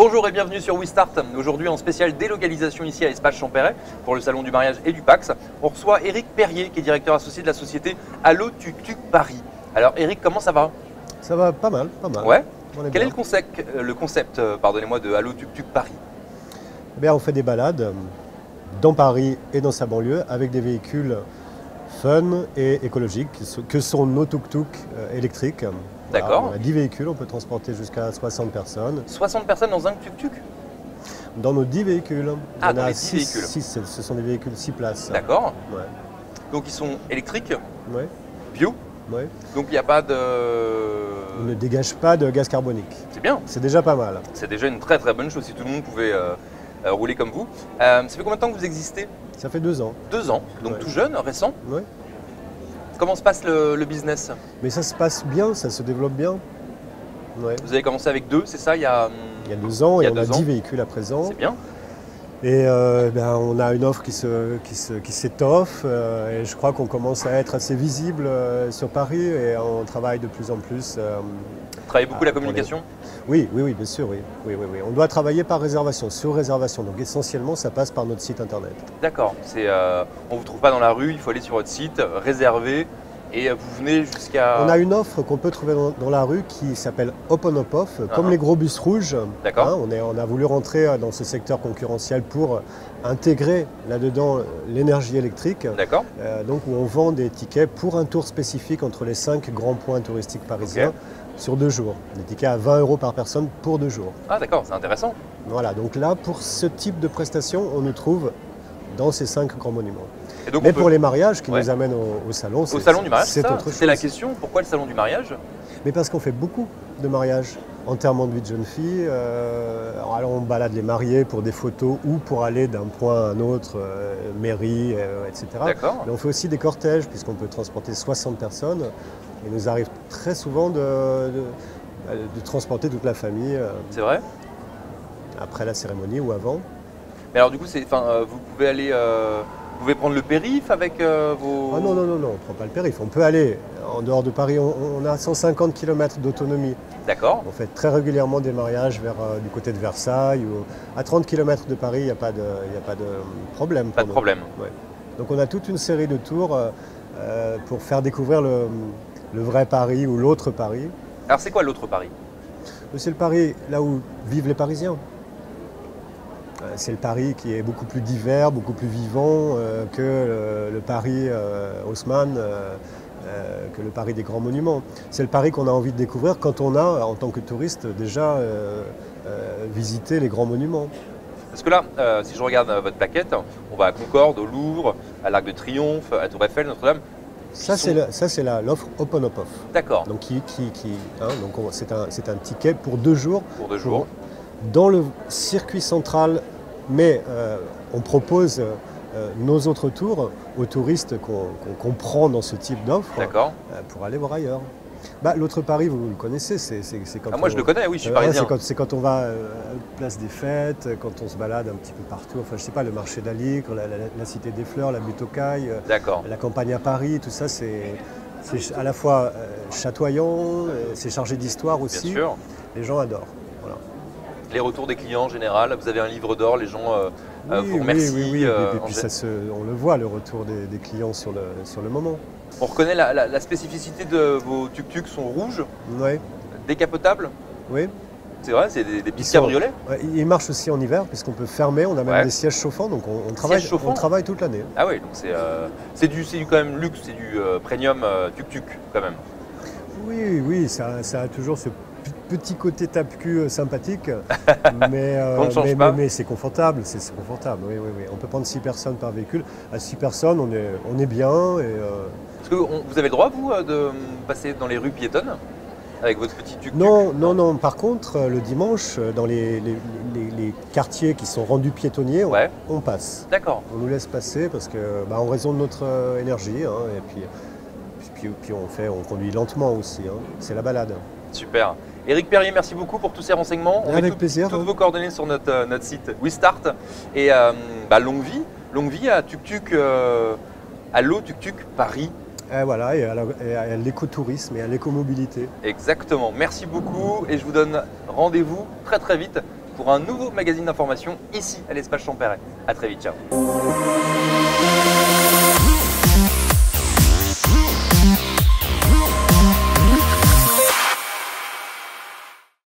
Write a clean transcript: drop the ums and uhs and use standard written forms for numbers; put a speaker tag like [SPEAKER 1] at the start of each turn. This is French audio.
[SPEAKER 1] Bonjour et bienvenue sur WeStart. Aujourd'hui en spécial délocalisation ici à Espace Champéret pour le salon du mariage et du Pax. On reçoit Éric Perrier qui est directeur associé de la société Allo Tuk Tuk Paris. Alors Éric, comment ça va?
[SPEAKER 2] Ça va pas mal, pas mal.
[SPEAKER 1] Ouais. Quel est le concept pardonnez-moi, de Allo Tuk Tuk Paris?
[SPEAKER 2] Eh bien, on fait des balades dans Paris et dans sa banlieue avec des véhicules fun et écologiques que sont nos tuk-tuk électriques.
[SPEAKER 1] D'accord.
[SPEAKER 2] On a 10 véhicules, on peut transporter jusqu'à 60 personnes.
[SPEAKER 1] 60 personnes dans un tuk-tuk?
[SPEAKER 2] Dans nos 10 véhicules,
[SPEAKER 1] Ah,
[SPEAKER 2] on
[SPEAKER 1] dans
[SPEAKER 2] a
[SPEAKER 1] les 10 véhicules.
[SPEAKER 2] 6, ce sont des véhicules 6 places.
[SPEAKER 1] D'accord.
[SPEAKER 2] Ouais.
[SPEAKER 1] Donc ils sont électriques,
[SPEAKER 2] Ouais.
[SPEAKER 1] bio,
[SPEAKER 2] Ouais.
[SPEAKER 1] donc il n'y a pas de...
[SPEAKER 2] Ils ne dégagent pas de gaz carbonique.
[SPEAKER 1] C'est bien,
[SPEAKER 2] C'est déjà pas mal.
[SPEAKER 1] c'est déjà une très très bonne chose si tout le monde pouvait rouler comme vous. Ça fait combien de temps que vous existez?
[SPEAKER 2] Ça fait 2 ans.
[SPEAKER 1] 2 ans, donc
[SPEAKER 2] Ouais.
[SPEAKER 1] tout jeune, récent.
[SPEAKER 2] Ouais.
[SPEAKER 1] Comment se passe le business?
[SPEAKER 2] Mais ça se passe bien, ça se développe bien. Ouais.
[SPEAKER 1] Vous avez commencé avec 2, c'est ça, il y a...
[SPEAKER 2] Il y a 2 ans
[SPEAKER 1] Il y a
[SPEAKER 2] et on a
[SPEAKER 1] 2 ans.
[SPEAKER 2] 10 véhicules à présent.
[SPEAKER 1] C'est bien.
[SPEAKER 2] Et on a une offre qui s'étoffe et je crois qu'on commence à être assez visible sur Paris et on travaille de plus en plus.
[SPEAKER 1] Vous travaillez beaucoup la
[SPEAKER 2] pour
[SPEAKER 1] communication?
[SPEAKER 2] Oui, bien sûr, oui. Oui. On doit travailler par réservation, sur réservation. Donc essentiellement, ça passe par notre site internet.
[SPEAKER 1] D'accord, on ne vous trouve pas dans la rue, il faut aller sur votre site, réserver et vous venez jusqu'à...
[SPEAKER 2] On a une offre qu'on peut trouver dans la rue qui s'appelle Open Up Off, comme les gros bus rouges.
[SPEAKER 1] D'accord.
[SPEAKER 2] Hein, on a voulu rentrer dans ce secteur concurrentiel pour intégrer là-dedans l'énergie électrique.
[SPEAKER 1] D'accord.
[SPEAKER 2] Donc où on vend des tickets pour un tour spécifique entre les 5 grands points touristiques parisiens.
[SPEAKER 1] Ok.
[SPEAKER 2] Sur 2 jours. Des tickets à 20 € par personne pour 2 jours.
[SPEAKER 1] Ah d'accord, c'est intéressant.
[SPEAKER 2] Voilà, donc là, pour ce type de prestation, on nous trouve dans ces 5 grands monuments.
[SPEAKER 1] Et donc
[SPEAKER 2] Mais
[SPEAKER 1] on peut-
[SPEAKER 2] pour les mariages qui
[SPEAKER 1] Ouais.
[SPEAKER 2] nous amènent au salon,
[SPEAKER 1] Au salon du mariage,
[SPEAKER 2] c'est autre chose.
[SPEAKER 1] c'est la question, pourquoi le salon du mariage?
[SPEAKER 2] Mais parce qu'on fait beaucoup de mariages. Enterrement de vie de jeune fille, alors on balade les mariés pour des photos ou pour aller d'un point à un autre, mairie, etc.
[SPEAKER 1] D'accord.
[SPEAKER 2] Mais on fait aussi des cortèges puisqu'on peut transporter 60 personnes. Il nous arrive très souvent de transporter toute la famille
[SPEAKER 1] C'est vrai?
[SPEAKER 2] après la cérémonie ou avant.
[SPEAKER 1] Mais alors du coup, vous pouvez aller... vous pouvez prendre le périph' avec vos...
[SPEAKER 2] Ah non, on ne prend pas le périph'. On peut aller en dehors de Paris, on a 150 km d'autonomie.
[SPEAKER 1] D'accord.
[SPEAKER 2] On fait très régulièrement des mariages du côté de Versailles. Ou à 30 km de Paris, il n'y a pas de problème.
[SPEAKER 1] Pas de problème.
[SPEAKER 2] Ouais. Donc on a toute une série de tours pour faire découvrir le vrai Paris ou l'autre Paris.
[SPEAKER 1] Alors c'est quoi l'autre Paris?
[SPEAKER 2] C'est le Paris là où vivent les Parisiens. C'est le Paris qui est beaucoup plus divers, beaucoup plus vivant que le Paris Haussmann, que le Paris des grands monuments. C'est le Paris qu'on a envie de découvrir quand on a, en tant que touriste, déjà visité les grands monuments.
[SPEAKER 1] Parce que là, si je regarde votre plaquette, on va à Concorde, au Louvre, à l'Arc de Triomphe, à Tour Eiffel, Notre-Dame.
[SPEAKER 2] Ça, c'est l'offre Open Up Off.
[SPEAKER 1] D'accord.
[SPEAKER 2] Donc, c'est un ticket pour 2 jours.
[SPEAKER 1] Pour 2 jours.
[SPEAKER 2] Dans le circuit central, mais on propose nos autres tours aux touristes qu'on prend dans ce type d'offre pour aller voir ailleurs. L'autre Paris, vous le connaissez, c'est quand
[SPEAKER 1] moi je le connais, oui, je suis parisien.
[SPEAKER 2] C'est quand on va à Place des Fêtes, quand on se balade un petit peu partout, enfin je sais pas, le marché d'Aligre, la Cité des Fleurs, la butte aux Cailles, la campagne à Paris, tout ça c'est à la fois chatoyant, c'est chargé d'histoire aussi.
[SPEAKER 1] Bien sûr.
[SPEAKER 2] Les gens adorent. Voilà.
[SPEAKER 1] Les retours des clients en général, vous avez un livre d'or, les gens vous remercient.
[SPEAKER 2] Oui. Et puis on le voit, le retour des clients sur le moment.
[SPEAKER 1] On reconnaît la spécificité de vos tuk-tuk sont rouges, décapotables.
[SPEAKER 2] Oui.
[SPEAKER 1] C'est vrai, c'est des petits cabriolets.
[SPEAKER 2] Ils marchent aussi en hiver puisqu'on peut fermer, on a même des sièges chauffants, donc on travaille toute l'année.
[SPEAKER 1] Ah oui, donc c'est du quand même luxe, c'est du premium tuk-tuk quand même.
[SPEAKER 2] Oui, ça a toujours ce petit côté tape-cul sympathique, mais c'est confortable, c'est confortable. Oui. On peut prendre 6 personnes par véhicule. À 6 personnes, on est bien.
[SPEAKER 1] Est-ce que vous avez le droit, vous, de passer dans les rues piétonnes avec votre petit tuk-tuk?
[SPEAKER 2] Non. Par contre, le dimanche, dans les quartiers qui sont rendus piétonniers, on passe.
[SPEAKER 1] D'accord.
[SPEAKER 2] On nous laisse passer parce que, en raison de notre énergie, et puis on conduit lentement aussi. C'est la balade.
[SPEAKER 1] Super. Éric Perrier, merci beaucoup pour tous ces renseignements. On met
[SPEAKER 2] plaisir.
[SPEAKER 1] Toutes vos coordonnées sur notre site WeStart. Et longue vie à Tuk-Tuk, Allo Tuk Tuk Paris.
[SPEAKER 2] Voilà, et à l'écotourisme et à l'écomobilité.
[SPEAKER 1] Exactement. Merci beaucoup et je vous donne rendez-vous très très vite pour un nouveau magazine d'information ici à l'Espace Champéret. A très vite, ciao.